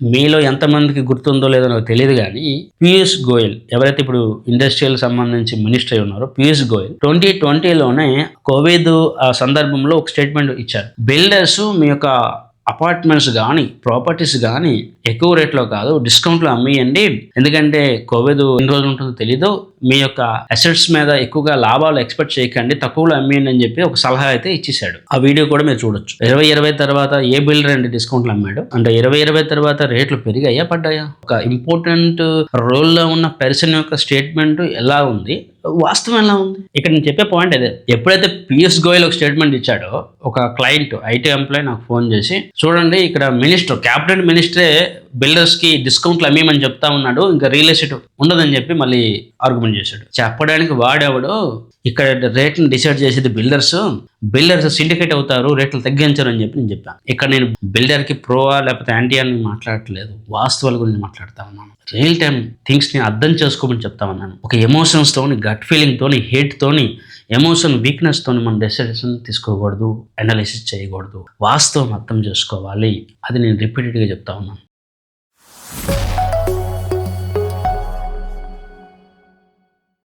మీలో ఎంతమందికి గుర్తుందో లేదో నాకు తెలియదు గానీ, పీయూష్ గోయల్ ఎవరైతే ఇప్పుడు ఇండస్ట్రియల్ సంబంధించి మినిస్టర్ అయి ఉన్నారో పీయూష్ గోయల్ 2020లోనే కోవిడ్ సందర్భంలో ఒక స్టేట్మెంట్ ఇచ్చారు. బిల్డర్స్ మీ యొక్క అపార్ట్మెంట్స్ గానీ, ప్రాపర్టీస్ గానీ ఎక్కువ రేట్‌లో కాదు డిస్కౌంట్‌లో అమ్మేయండి. ఎందుకంటే కోవిడ్ ఎన్ని రోజులు ఉంటుందో తెలీదు. మీ యొక్క అసెట్స్ మీద ఎక్కువగా లాభాలు ఎక్స్‌పెక్ట్ చేయకండి. తక్కువలో అమ్మేయండి అని చెప్పి ఒక సలహా అయితే ఇచ్చేసాడు. ఆ వీడియో కూడా మీరు చూడొచ్చు. 2020 తర్వాత ఏ బిల్డర్ అండి డిస్కౌంట్‌లో అమ్మాడు? అంటే 2020 తర్వాత రేట్లు పెరిగాయా? పడ్డాయా? ఒక ఇంపార్టెంట్ రోల్‌లో ఉన్న పర్సన్ యొక్క స్టేట్మెంట్ ఎలా ఉంది? వాస్తవం ఎలా ఉంది? ఇక్కడ నేను చెప్పే పాయింట్ అదే. ఎప్పుడైతే పీయూష్ గోయల్ ఒక స్టేట్మెంట్ ఇచ్చాడో, ఒక క్లయింట్ ఐటీ ఎంప్లాయీ నాకు ఫోన్ చేసి, చూడండి ఇక్కడ క్యాబినెట్ మినిస్టరే బిల్డర్స్‌కి డిస్కౌంట్లు అమ్మేయమని చెప్తా ఉన్నాడు. ఇంకా రియల్ ఎస్టేట్ ఉండదని చెప్పి మళ్ళీ ఆర్గ్యుమెంట్ చేశాడు. చెప్పడానికి వాడెవడో, ఇక్కడ రేట్‌ని డిసైడ్ చేసేది బిల్డర్స్. బిల్డర్స్ సిండికేట్ అవుతారు, రేట్లు తగ్గించరు అని చెప్పి నేను చెప్పాను. ఇక్కడ నేను బిల్డర్‌కి ప్రోవా లేకపోతే యాంటీ అని మాట్లాడట్లేదు. వాస్తవాల గురించి మాట్లాడుతా ఉన్నాను. రియల్ టైమ్ థింగ్స్‌ని అర్థం చేసుకోమని చెప్తా ఉన్నాను. ఒక ఎమోషన్స్‌తోని, గట్ ఫీలింగ్‌తోని, హేట్‌తోని, ఎమోషన్ వీక్‌నెస్‌తోని మనం డెసిషన్ తీసుకోకూడదు, అనాలిసిస్ చేయకూడదు. వాస్తవం అర్థం చేసుకోవాలి. అది నేను రిపీటెడ్‌గా చెప్తా ఉన్నాను.